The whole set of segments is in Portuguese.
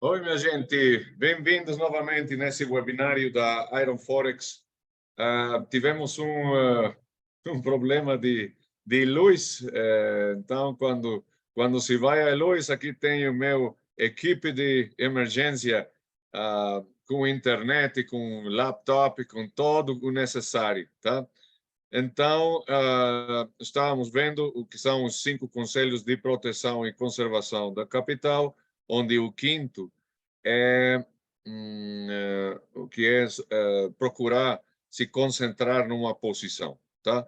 Oi, minha gente, bem-vindos novamente nesse webinário da Iron Forex. Tivemos um problema de luz, então quando se vai a luz, aqui tem o meu equipe de emergência com internet, com laptop, com todo o necessário, tá? Então, estávamos vendo o que são os 5 conselhos de proteção e conservação da capital, onde o quinto é o que é procurar se concentrar numa posição, tá?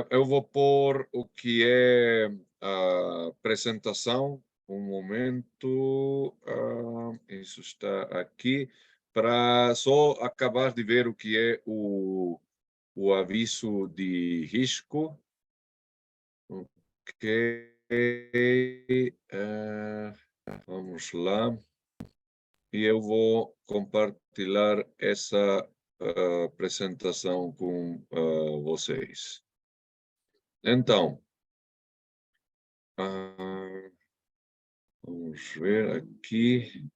Eu vou pôr o que é a apresentação, um momento, isso está aqui, para só acabar de ver o que é o aviso de risco. Ok, vamos lá. E eu vou compartilhar essa apresentação com vocês. Então, vamos ver aqui,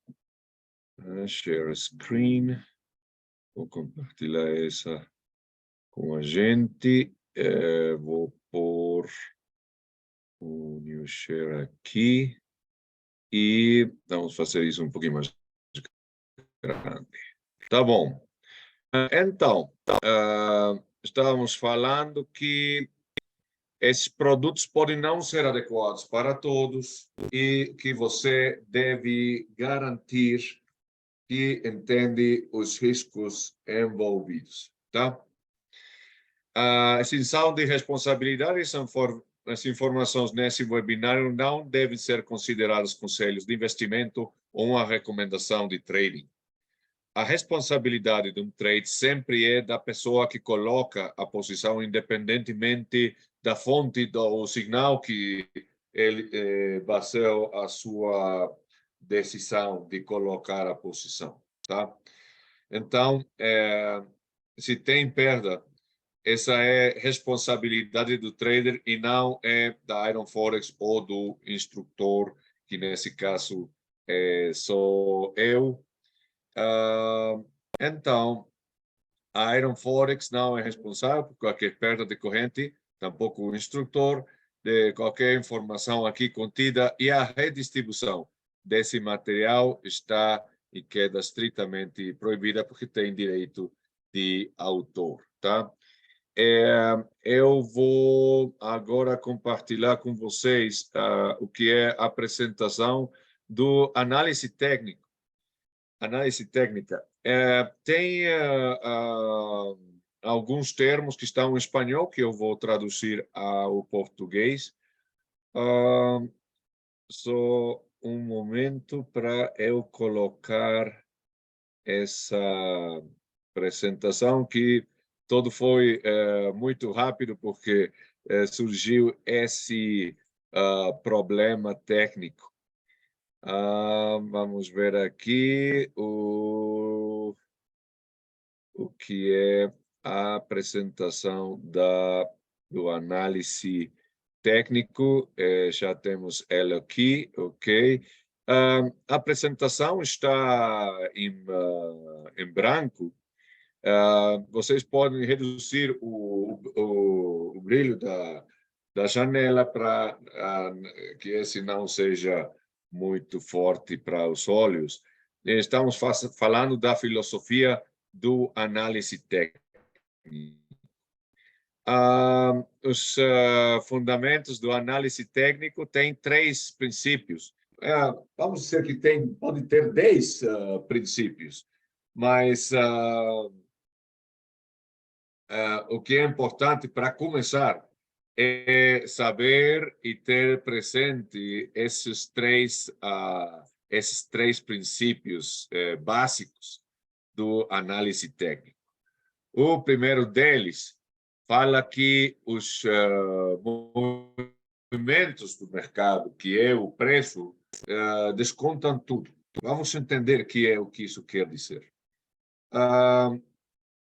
share screen, vou compartilhar essa com a gente, vou pôr o new share aqui e vamos fazer isso um pouquinho mais grande. Tá bom. Então, estávamos falando que esses produtos podem não ser adequados para todos e que você deve garantir que entende os riscos envolvidos, tá? A extinção de responsabilidade as informações nesse webinário não devem ser consideradas conselhos de investimento ou uma recomendação de trading. A responsabilidade de um trade sempre é da pessoa que coloca a posição, independentemente da fonte do sinal que ele baseou a sua decisão de colocar a posição, tá? Então, se tem perda, essa é responsabilidade do trader e não é da Iron Forex ou do instrutor, que nesse caso sou eu. Então, a Iron Forex não é responsável por qualquer perda de corrente, tampouco o instrutor, de qualquer informação aqui contida, e a redistribuição desse material está e queda estritamente proibida porque tem direito de autor, tá? Eu vou agora compartilhar com vocês o que é a apresentação do análise técnico. Análise técnica. Tem alguns termos que estão em espanhol que eu vou traduzir ao português. Só um momento para eu colocar essa apresentação, que todo foi muito rápido porque surgiu esse problema técnico. Vamos ver aqui o que é a apresentação do análise técnico. Já temos ela aqui, ok. A apresentação está em branco. Vocês podem reduzir o brilho da janela para que esse não seja muito forte para os olhos. Estamos falando da filosofia do análise técnico. Os fundamentos do análise técnico têm 3 princípios. Vamos dizer que pode ter 10 princípios, mas o que é importante para começar é saber e ter presente esses três princípios básicos do análise técnico. O primeiro deles fala que os movimentos do mercado, que é o preço, descontam tudo. Vamos entender o que isso quer dizer.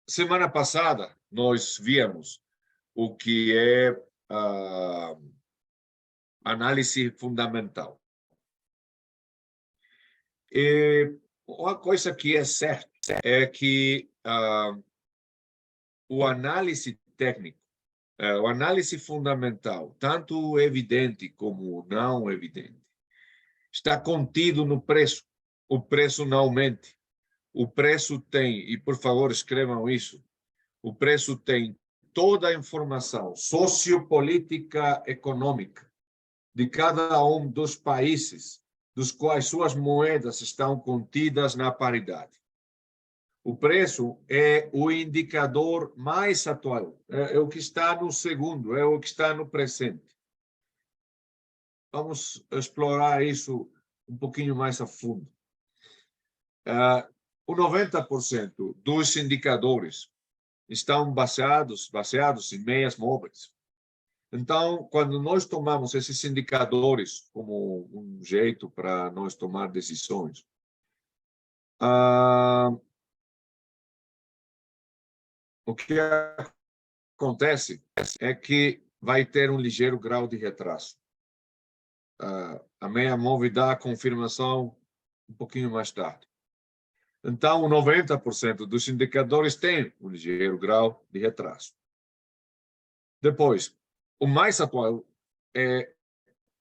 Semana passada, nós víamos o que é análise fundamental. E uma coisa que é certa é que o análise técnico, o análise fundamental, tanto evidente como não evidente, está contido no preço. O preço não aumente. O preço tem, e por favor escrevam isso, o preço tem toda a informação sociopolítica econômica de cada um dos países dos quais suas moedas estão contidas na paridade. O preço é o indicador mais atual, é o que está no segundo, é o que está no presente. Vamos explorar isso um pouquinho mais a fundo. O 90% dos indicadores estão baseados em meias móveis. Então, quando nós tomamos esses indicadores como um jeito para nós tomar decisões, o que acontece é que vai ter um ligeiro grau de retraso. A meia móvel dá a confirmação um pouquinho mais tarde. Então, 90% dos indicadores têm um ligeiro grau de retraso. Depois, o mais atual é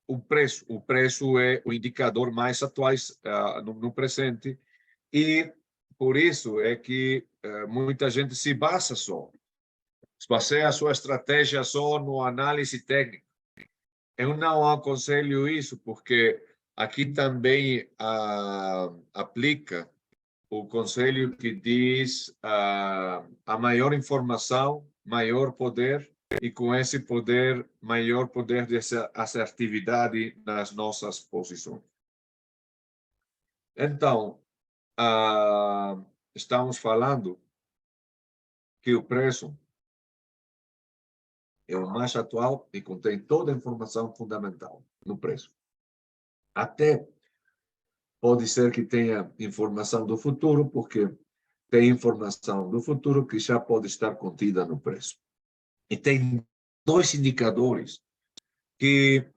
o preço. O preço é o indicador mais atual no presente, e por isso é que muita gente se baseia a sua estratégia só no análise técnica. Eu não aconselho isso, porque aqui também aplica o conselho que diz a maior informação, maior poder, e com esse poder, maior poder de assertividade nas nossas posições. Então, estamos falando que o preço é o mais atual e contém toda a informação fundamental no preço. Até pode ser que tenha informação do futuro, porque tem informação do futuro que já pode estar contida no preço. E tem dois indicadores que,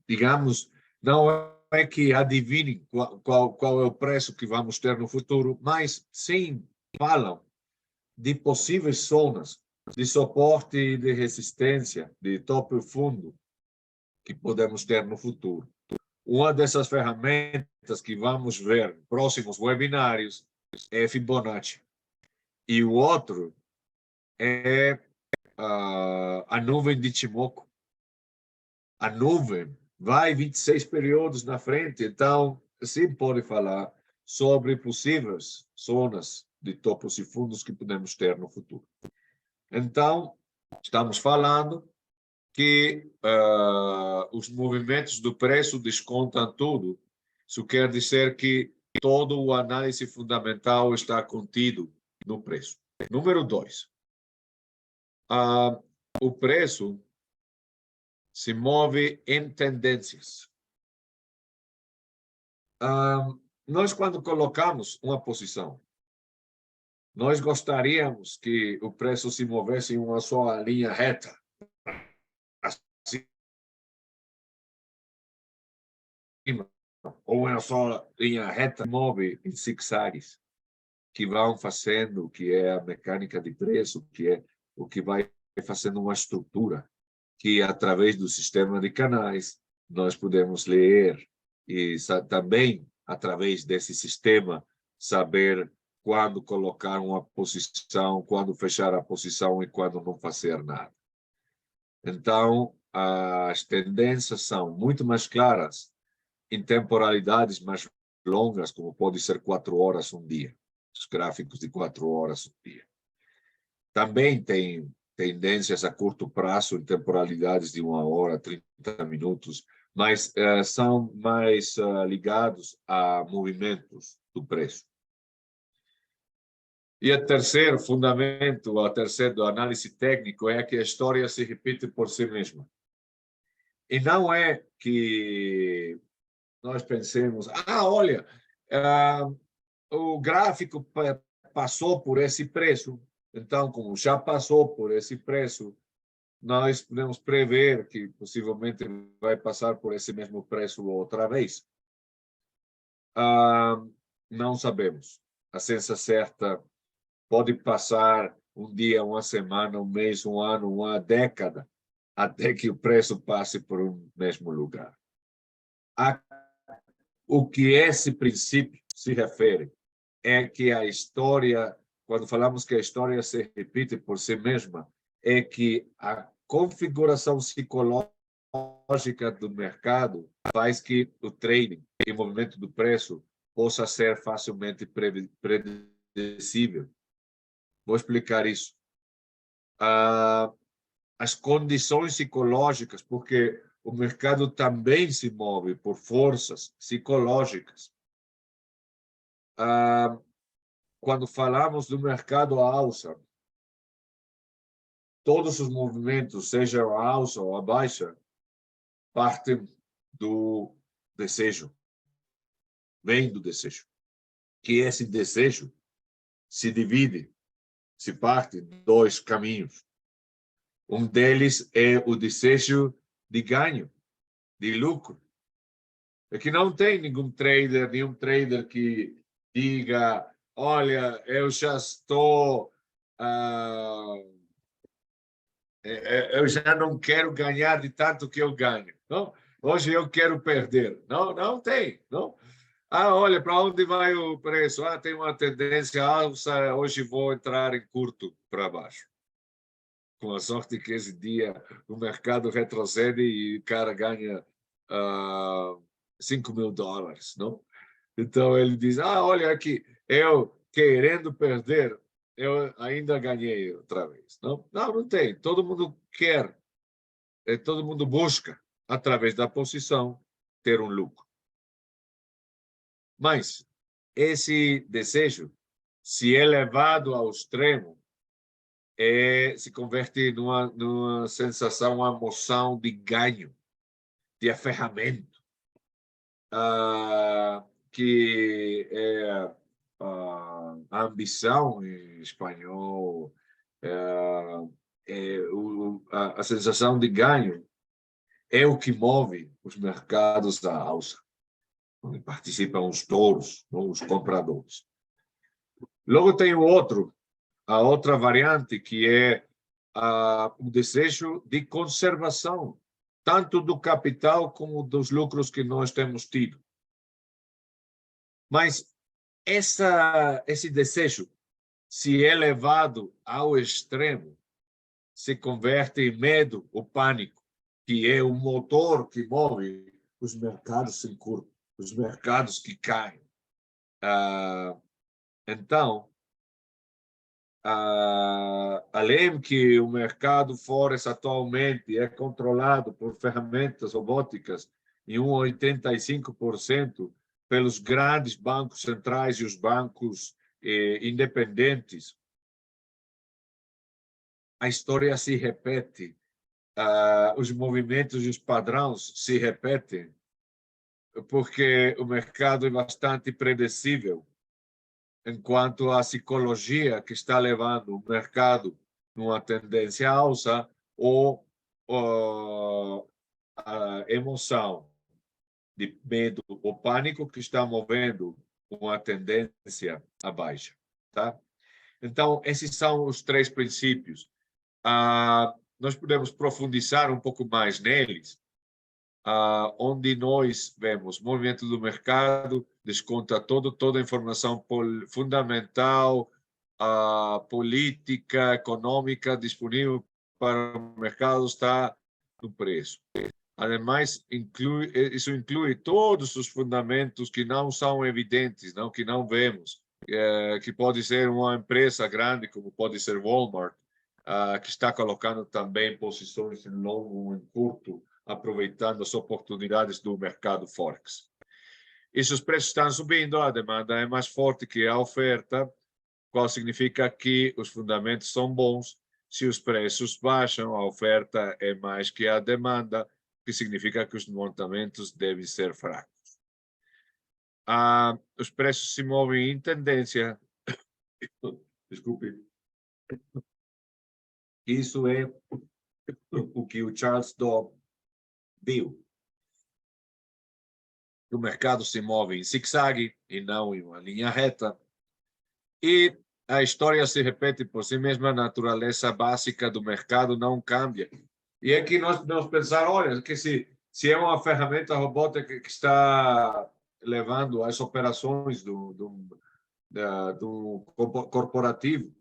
digamos, não é que adivinem qual é o preço que vamos ter no futuro, mas sim falam de possíveis zonas de suporte e de resistência, de topo e fundo, que podemos ter no futuro. Uma dessas ferramentas que vamos ver em próximos webinários é Fibonacci. E o outro é a nuvem de Ichimoku. A nuvem vai 26 períodos na frente, então sim pode falar sobre possíveis zonas de topos e fundos que podemos ter no futuro. Então, estamos falando que os movimentos do preço descontam tudo. Isso quer dizer que todo o análise fundamental está contido no preço. Número 2. O preço se move em tendências. Nós, quando colocamos uma posição, nós gostaríamos que o preço se movesse em uma só linha reta, assim, ou uma só linha reta, move em zigzagues, que vão fazendo, que é a mecânica de preço, que é o que vai fazendo uma estrutura, que através do sistema de canais nós podemos ler e também, através desse sistema, saber quando colocar uma posição, quando fechar a posição e quando não fazer nada. Então, as tendências são muito mais claras em temporalidades mais longas, como pode ser 4 horas um dia, os gráficos de 4 horas um dia. Também tem tendências a curto prazo em temporalidades de 1 hora, 30 minutos, mas são mais ligados a movimentos do preço. E o terceiro fundamento, a terceira do análise técnico, é que a história se repete por si mesma. E não é que nós pensemos, olha, o gráfico passou por esse preço, então, como já passou por esse preço, nós podemos prever que possivelmente vai passar por esse mesmo preço outra vez. Não sabemos. A ciência certa pode passar um dia, uma semana, um mês, um ano, uma década, até que o preço passe por um mesmo lugar. O que esse princípio se refere é que a história, quando falamos que a história se repite por si mesma, é que a configuração psicológica do mercado faz que o trading e o movimento do preço possa ser facilmente previsível. Vou explicar isso. As condições psicológicas, porque o mercado também se move por forças psicológicas. Quando falamos do mercado à alça, todos os movimentos, seja a alça ou a baixa, partem do desejo, vem do desejo. Que esse desejo se divide, se parte em dois caminhos. Um deles é o desejo de ganho, de lucro. É que não tem nenhum trader que diga, olha, eu já estou, eu já não quero ganhar de tanto que eu ganho. Não? Hoje eu quero perder. Não, não tem. Não? Olha, para onde vai o preço? Tem uma tendência alta, hoje vou entrar em curto para baixo. Com a sorte que esse dia o mercado retrocede e o cara ganha $5.000, não? Então ele diz, olha aqui, eu querendo perder, eu ainda ganhei outra vez. Não, não, não tem. Todo mundo quer, todo mundo busca, através da posição, ter um lucro. Mas esse desejo, se é levado ao extremo, se converte numa sensação, uma emoção de ganho, de aferramento, que é a ambição em espanhol, a sensação de ganho é o que move os mercados da alça, onde participam os touros, os compradores. Logo tem a outra variante, que é o desejo de conservação, tanto do capital como dos lucros que nós temos tido. Mas esse desejo, se é levado ao extremo, se converte em medo ou pânico, que é o motor que move os mercados em curto, os mercados que caem. Então, além que o mercado forex atualmente é controlado por ferramentas robóticas em 85% pelos grandes bancos centrais e os bancos independentes, a história se repete, os movimentos e os padrões se repetem, porque o mercado é bastante predicível, enquanto a psicologia que está levando o mercado numa tendência alta ou a emoção de medo ou pânico que está movendo uma tendência à baixa, tá? Então, esses são os três princípios. Nós podemos profundizar um pouco mais neles, onde nós vemos movimento do mercado, desconta toda a informação fundamental, política, econômica disponível para o mercado está no preço. Ademais, isso inclui todos os fundamentos que não são evidentes, não, que não vemos, que pode ser uma empresa grande, como pode ser Walmart, que está colocando também posições em longo ou em curto, aproveitando as oportunidades do mercado Forex. E se os preços estão subindo, a demanda é mais forte que a oferta, qual significa que os fundamentos são bons. Se os preços baixam, a oferta é mais que a demanda, que significa que os montamentos devem ser fracos. Os preços se movem em tendência. Desculpe. Isso é o que o Charles Dobb viu. o mercado se move em zigue-zague e não em uma linha reta. E a história se repete por si mesma, a natureza básica do mercado não cambia. E é que nós devemos pensar, olha, que se é uma ferramenta robótica que está levando as operações do corporativo,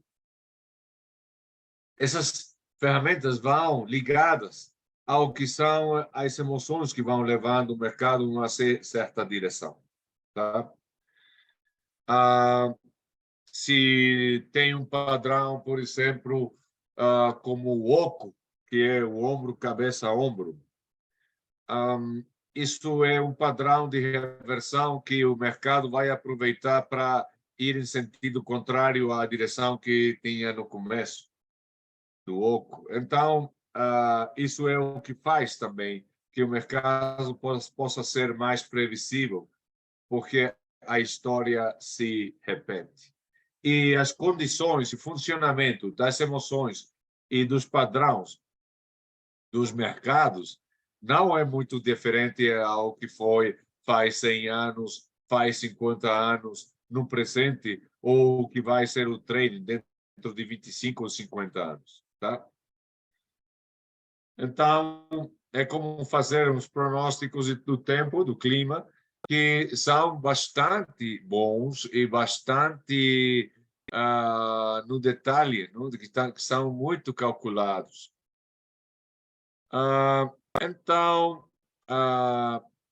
essas ferramentas vão ligadas ao que são as emoções que vão levando o mercado em uma certa direção. Tá? Se tem um padrão, por exemplo, como o oco, que é o ombro, cabeça, ombro, isso é um padrão de reversão que o mercado vai aproveitar para ir em sentido contrário à direção que tinha no começo do oco. Então, isso é o que faz também que o mercado possa ser mais previsível, porque a história se repete. E as condições e funcionamento das emoções e dos padrões dos mercados não é muito diferente ao que foi faz 100 anos, faz 50 anos, no presente, ou o que vai ser o trading dentro de 25 ou 50 anos. Tá? Então, é como fazer uns pronósticos do tempo, do clima, que são bastante bons e bastante no detalhe, não? Que são muito calculados. Então,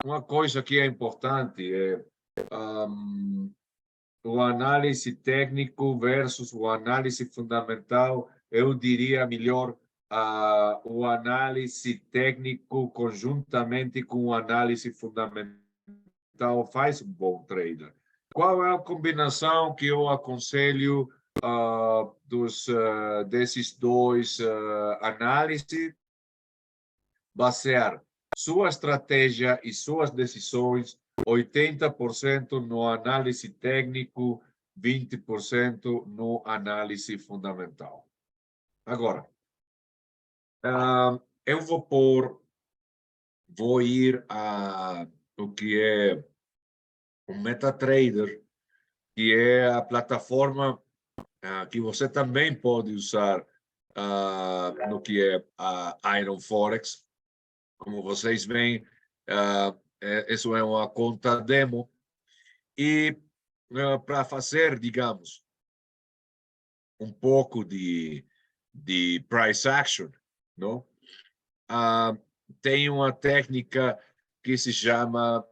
uma coisa que é importante é o análise técnico versus o análise fundamental. Eu diria melhor o análise técnico conjuntamente com o análise fundamental faz um bom trader. Qual é a combinação que eu aconselho desses dois análises? Basear sua estratégia e suas decisões 80% no análise técnico, 20% no análise fundamental. Agora, eu vou ir a o que é o MetaTrader, que é a plataforma que você também pode usar no que é a Iron Forex. Como vocês veem, isso é uma conta demo. E para fazer, digamos, um pouco de price action, não? Tem uma técnica que se chama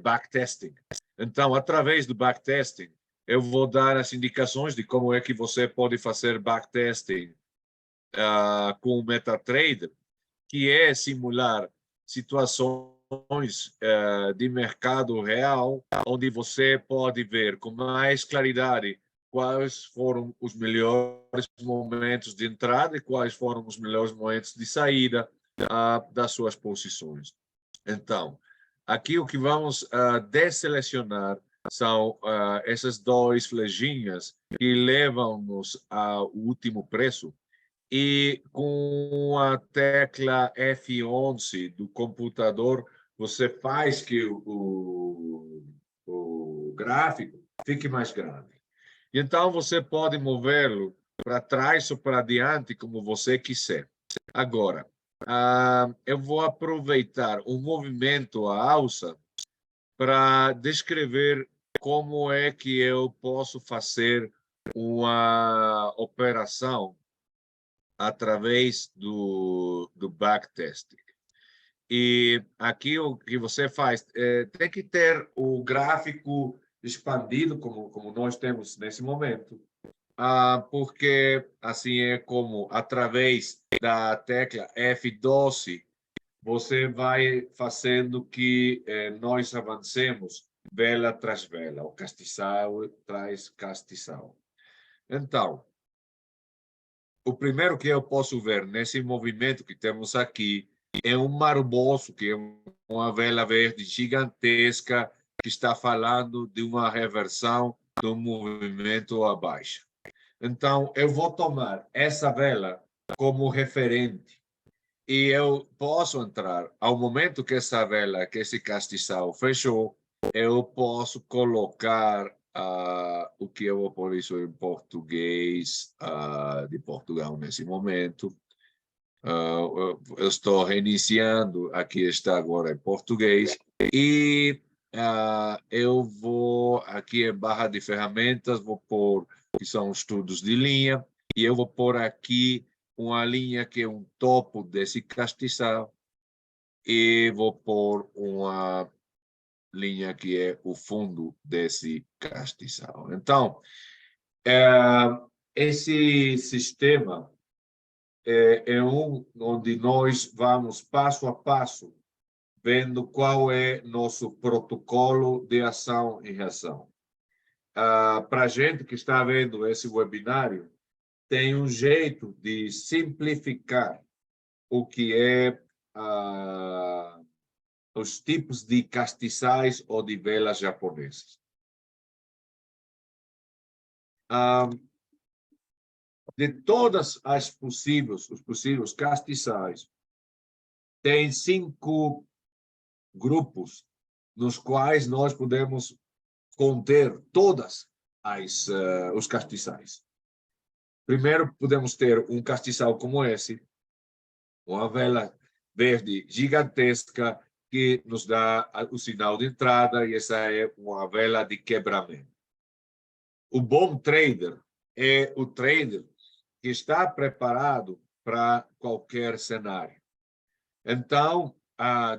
backtesting. Então, através do backtesting, eu vou dar as indicações de como é que você pode fazer backtesting com o MetaTrader, que é simular situações de mercado real, onde você pode ver com mais claridade quais foram os melhores momentos de entrada e quais foram os melhores momentos de saída das suas posições. Então, aqui o que vamos desselecionar são essas duas flechinhas que levam-nos ao último preço. E com a tecla F11 do computador, você faz que o gráfico fique mais grande. Então, você pode movê-lo para trás ou para diante, como você quiser. Agora, eu vou aproveitar o movimento à alça para descrever como é que eu posso fazer uma operação através do backtesting. E aqui o que você faz tem que ter o gráfico expandido, como nós temos nesse momento, porque assim é como, através da tecla F12, você vai fazendo que nós avancemos vela tras vela, o castiçal traz castiçal. Então, o primeiro que eu posso ver nesse movimento que temos aqui é um marboço, que é uma vela verde gigantesca que está falando de uma reversão do movimento abaixo. Então, eu vou tomar essa vela como referente E eu posso entrar, ao momento que essa vela, que esse castiçal fechou, eu posso colocar o que eu vou pôr isso em português de Portugal nesse momento. Eu estou reiniciando, aqui está agora em português, e eu vou, aqui em barra de ferramentas, vou pôr, que são estudos de linha, e eu vou pôr aqui uma linha que é um topo desse castiçal, e vou pôr uma linha que é o fundo desse castiçal. Então, esse sistema é um onde nós vamos passo a passo vendo qual é nosso protocolo de ação e reação. Para a gente que está vendo esse webinário, tem um jeito de simplificar o que é os tipos de castiçais ou de velas japonesas. De todas as os possíveis castiçais, tem 5 grupos nos quais nós podemos conter todas os castiçais. Primeiro, podemos ter um castiçal como esse, uma vela verde gigantesca que nos dá o sinal de entrada, e essa é uma vela de quebramento. O bom trader é o trader que está preparado para qualquer cenário. Então,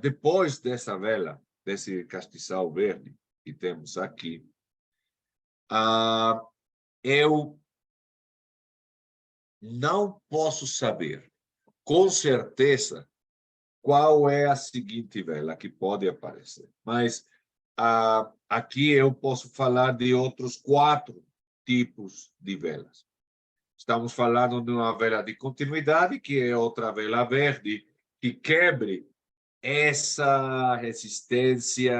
depois dessa vela, desse castiçal verde que temos aqui, eu não posso saber com certeza qual é a seguinte vela que pode aparecer. Mas aqui eu posso falar de outros 4 tipos de velas. Estamos falando de uma vela de continuidade, que é outra vela verde, que quebre essa resistência,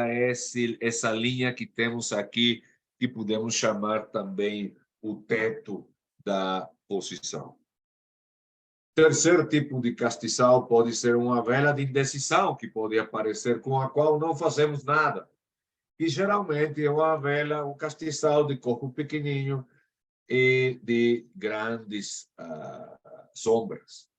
essa linha que temos aqui, que podemos chamar também o teto da posição. Terceiro tipo de castiçal pode ser uma vela de indecisão, que pode aparecer, com a qual não fazemos nada. E geralmente é uma vela, um castiçal de corpo pequenininho e de grandes sombras.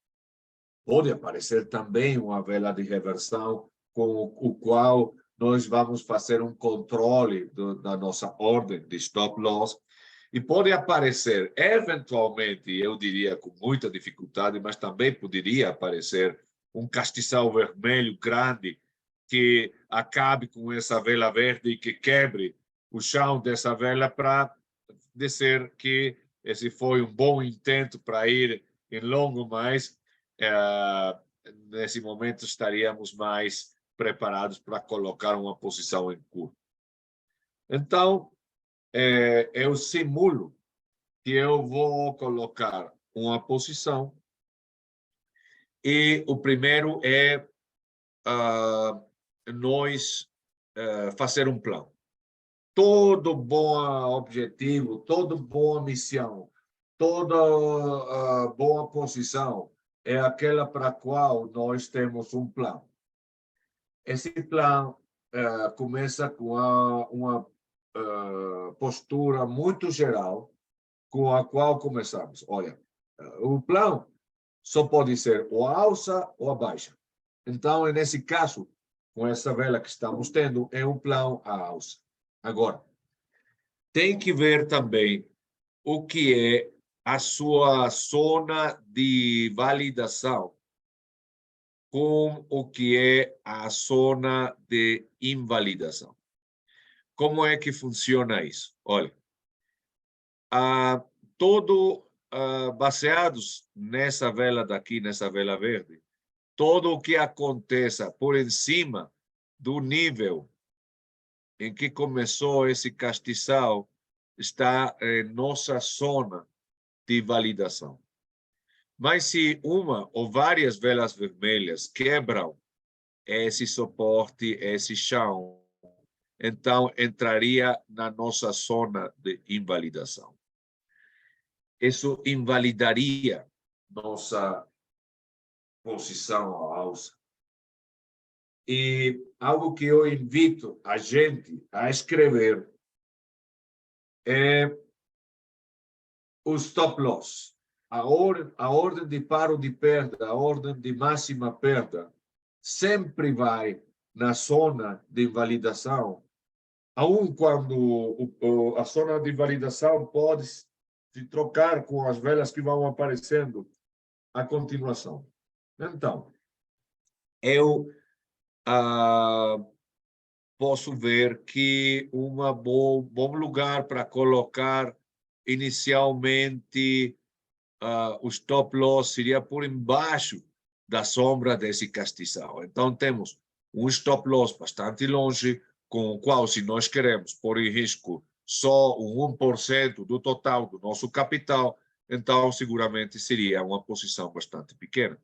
Pode aparecer também uma vela de reversão, com o qual nós vamos fazer um controle da nossa ordem de stop loss. E pode aparecer, eventualmente, eu diria com muita dificuldade, mas também poderia aparecer um castiçal vermelho grande que acabe com essa vela verde e que quebre o chão dessa vela para dizer que esse foi um bom intento para ir em longo, mas nesse momento estaríamos mais preparados para colocar uma posição em curto. Então, eu simulo que eu vou colocar uma posição e o primeiro é nós fazer um plano. Todo bom objetivo, toda boa missão, toda boa posição é aquela para a qual nós temos um plano. Esse plano começa com uma postura muito geral, com a qual começamos. Olha, o plano só pode ser ou a alça ou a baixa. Então, nesse caso, com essa vela que estamos tendo, é um plano a alça. Agora, tem que ver também o que é a sua zona de validação com o que é a zona de invalidação. Como é que funciona isso? Olha, baseados nessa vela daqui, nessa vela verde, todo o que aconteça por cima do nível em que começou esse castiçal está em nossa zona de validação. Mas se uma ou várias velas vermelhas quebram esse suporte, esse chão, então entraria na nossa zona de invalidação. Isso invalidaria nossa posição à alça. E algo que eu invito a gente a escrever é o stop loss. A ordem de paro de perda, a ordem de máxima perda, sempre vai na zona de invalidação, aun quando a zona de invalidação pode se trocar com as velas que vão aparecendo a continuação. Então, eu posso ver que bom lugar para colocar inicialmente o stop loss seria por embaixo da sombra desse castiçal. Então, temos um stop loss bastante longe, com o qual, se nós queremos pôr em risco só um 1% do total do nosso capital, então seguramente seria uma posição bastante pequena.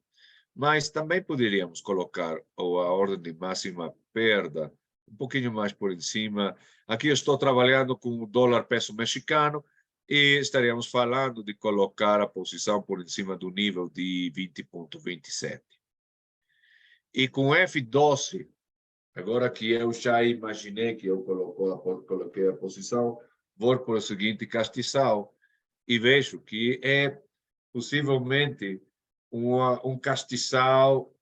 Mas também poderíamos colocar a ordem de máxima perda um pouquinho mais por em cima. Aqui eu estou trabalhando com o dólar peso mexicano e estaríamos falando de colocar a posição por em cima do nível de 20,27. E com F12, agora que eu já imaginei que eu coloquei a posição, vou para o seguinte castiçal e vejo que é possivelmente um castiçal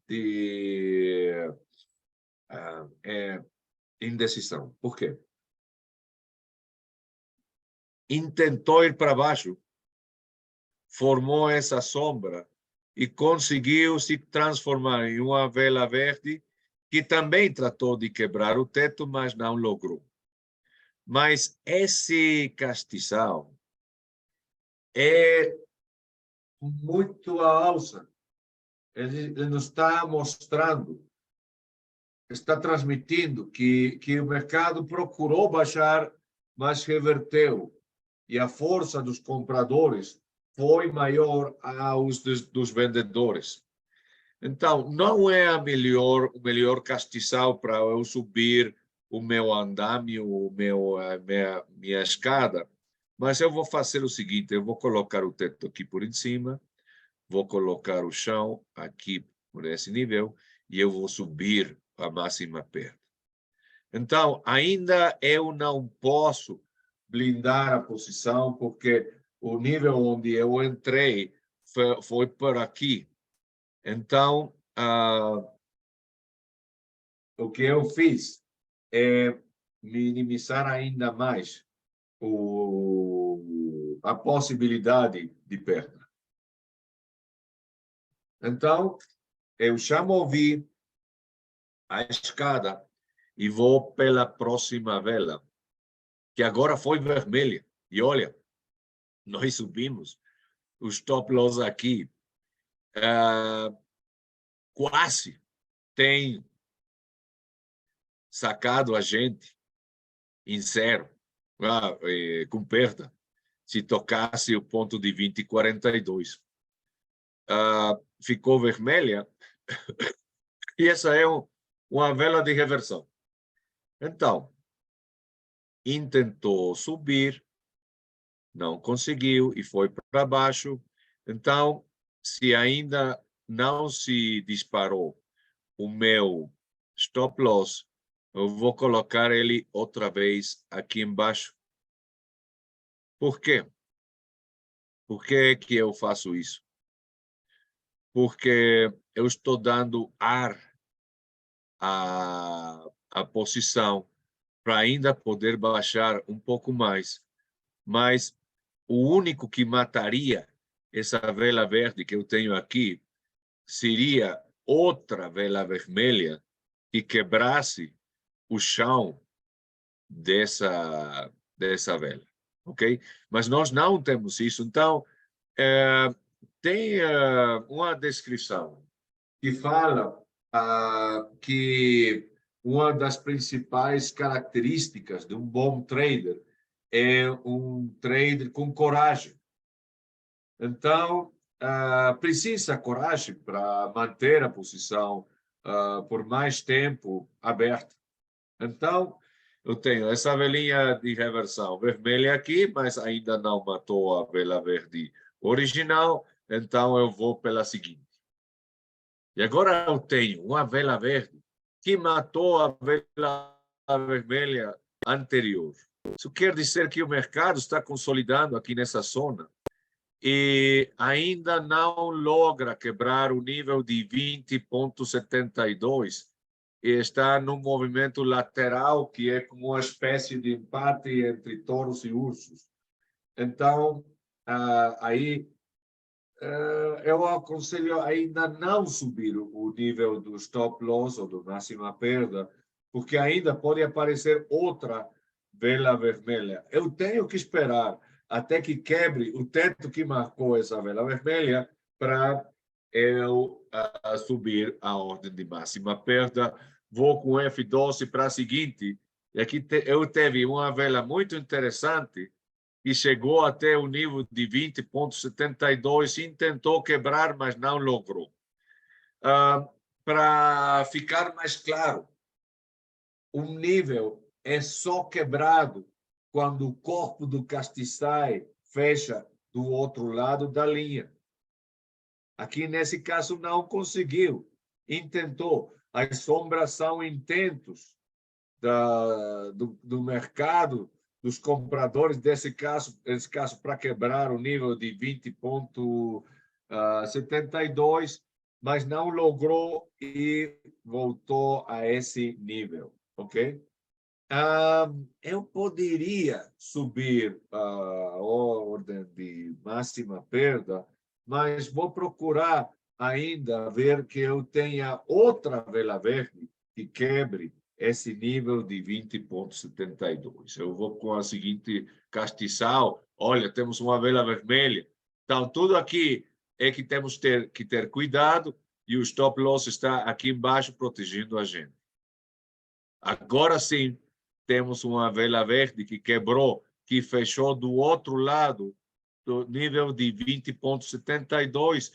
de indecisão. Por quê? Intentou ir para baixo, formou essa sombra e conseguiu se transformar em uma vela verde que também tratou de quebrar o teto, mas não logrou. Mas esse castiçal é muito à alça. Ele nos está mostrando, está transmitindo que o mercado procurou baixar, mas reverteu. E a força dos compradores foi maior aos dos vendedores. Então, não é o melhor castiçal para eu subir o meu andamio, minha escada, mas eu vou fazer o seguinte, eu vou colocar o teto aqui por em cima, vou colocar o chão aqui por esse nível e eu vou subir a máxima perda. Então, ainda eu não posso blindar a posição, porque o nível onde eu entrei foi por aqui. Então, o que eu fiz é minimizar ainda mais a possibilidade de perda. Então, eu já movi a escada e vou pela próxima vela, que agora foi vermelha. E olha, nós subimos o stop loss aqui, quase tem sacado a gente em zero, com perda, se tocasse o ponto de 20,42. Ficou vermelha, e essa é uma vela de reversão. Então, intentou subir, não conseguiu e foi para baixo. Então, se ainda não se disparou o meu stop loss, eu vou colocar ele outra vez aqui embaixo. Por quê? Por que que eu faço isso? Porque eu estou dando ar à posição para ainda poder baixar um pouco mais. Mas o único que mataria essa vela verde que eu tenho aqui seria outra vela vermelha que quebrasse o chão dessa vela, ok? Mas nós não temos isso. Então, tem uma descrição que fala que uma das principais características de um bom trader é um trader com coragem. Então, precisa coragem para manter a posição por mais tempo aberta. Então, eu tenho essa velinha de reversão vermelha aqui, mas ainda não matou a vela verde original. então eu vou pela seguinte. E agora eu tenho uma vela verde que matou a vela vermelha anterior. Isso quer dizer que o mercado está consolidando aqui nessa zona e ainda não logra quebrar o nível de 20,72 e está num movimento lateral que é como uma espécie de empate entre touros e ursos. Então, aí eu aconselho ainda não subir o nível do stop loss ou do máxima perda, porque ainda pode aparecer outra vela vermelha. Eu tenho que esperar até que quebre o teto que marcou essa vela vermelha para eu subir a ordem de máxima perda. Vou com F12 para a seguinte. E aqui eu teve uma vela muito interessante e chegou até o nível de 20,72 e tentou quebrar, mas não logrou. Para ficar mais claro, um nível é só quebrado quando o corpo do castiçai fecha do outro lado da linha. Aqui, nesse caso, não conseguiu. Intentou. As sombras são intentos do mercado, dos compradores, nesse caso, para quebrar o nível de 20,72, mas não logrou e voltou a esse nível, ok? Eu poderia subir a ordem de máxima perda, mas vou procurar ainda ver que eu tenha outra vela verde que quebre esse nível de 20,72. Eu vou com a seguinte castiçal. Olha, temos uma vela vermelha. Então, tudo aqui é que temos que ter cuidado e o stop loss está aqui embaixo protegendo a gente. Agora sim, temos uma vela verde que quebrou, que fechou do outro lado do nível de 20,72.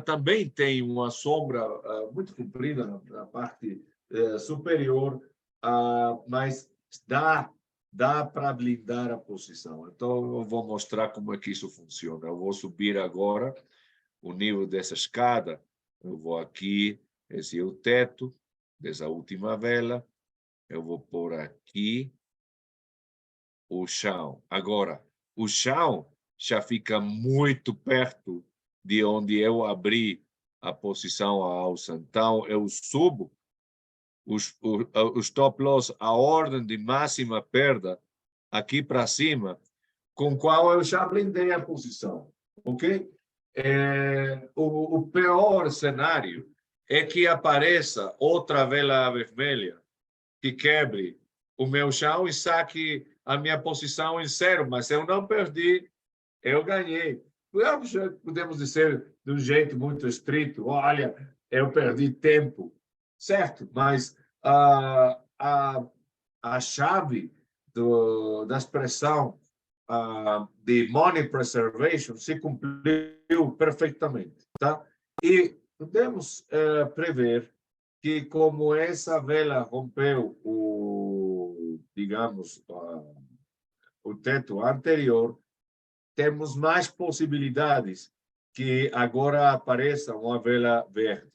Também tem uma sombra muito comprida na parte superior, mas dá para blindar a posição. Então, eu vou mostrar como é que isso funciona. Eu vou subir agora o nível dessa escada. Eu vou aqui, esse é o teto dessa última vela. Eu vou pôr aqui o chão. Agora, o chão já fica muito perto de onde eu abri a posição à alça. Então, eu subo o stop loss, a ordem de máxima perda, aqui para cima, com qual eu já blindei a posição. Ok? O pior cenário é que apareça outra vela vermelha que quebre o meu chão e saque a minha posição em zero, mas eu não perdi, eu ganhei. Podemos dizer de um jeito muito estrito, olha, eu perdi tempo, certo? Mas a chave da expressão de money preservation se cumpriu perfeitamente, tá? E podemos prever que como essa vela rompeu digamos, o teto anterior, temos mais possibilidades que agora apareça uma vela verde,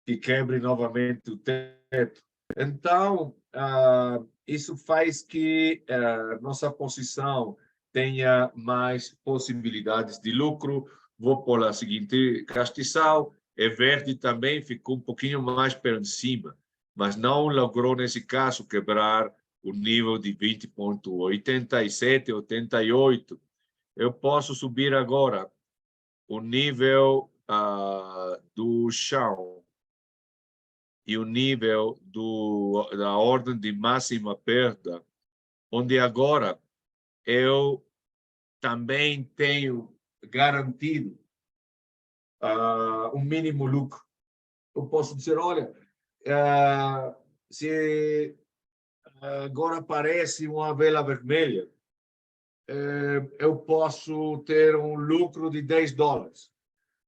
que quebre novamente o teto. Então, isso faz que nossa posição tenha mais possibilidades de lucro. Vou pôr a seguinte castiçal, é verde também, ficou um pouquinho mais por cima, mas não logrou, nesse caso, quebrar o nível de 20,87, 88. Eu posso subir agora o nível do chão e o nível da ordem de máxima perda, onde agora eu também tenho garantido um mínimo lucro. Eu posso dizer, olha, se agora aparece uma vela vermelha, eu posso ter um lucro de $10.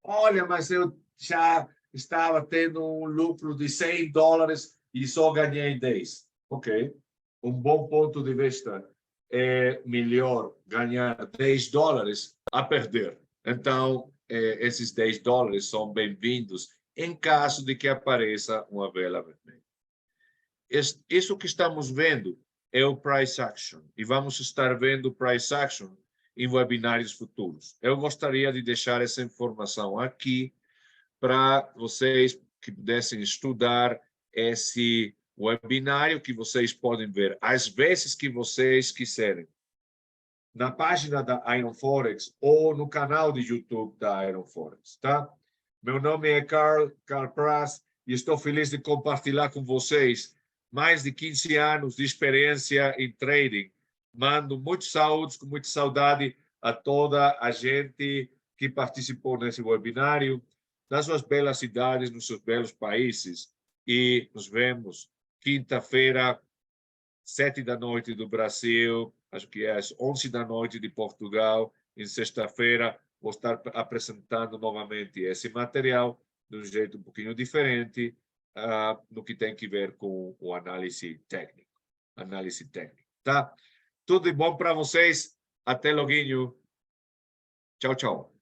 Olha, mas eu já estava tendo um lucro de $100 e só ganhei 10. Ok, um bom ponto de vista. É melhor ganhar $10 a perder. Então, esses $10 são bem-vindos em caso de que apareça uma vela vermelha. Isso que estamos vendo é o price action, e vamos estar vendo price action em webinários futuros. Eu gostaria de deixar essa informação aqui para vocês que pudessem estudar esse webinário, que vocês podem ver às vezes que vocês quiserem, na página da Iron Forex ou no canal de YouTube da Iron Forex, tá? Meu nome é Carl Praz e estou feliz de compartilhar com vocês mais de 15 anos de experiência em trading. Mando muitos saúdos, com muita saudade a toda a gente que participou nesse webinário, nas suas belas cidades, nos seus belos países. E nos vemos quinta-feira, 7 da noite do Brasil, acho que é às 11 da noite de Portugal. Em sexta-feira, vou estar apresentando novamente esse material de um jeito um pouquinho diferente, no que tem que ver com o análise técnica. Tá? Tudo de bom para vocês. Até loguinho. Tchau, tchau.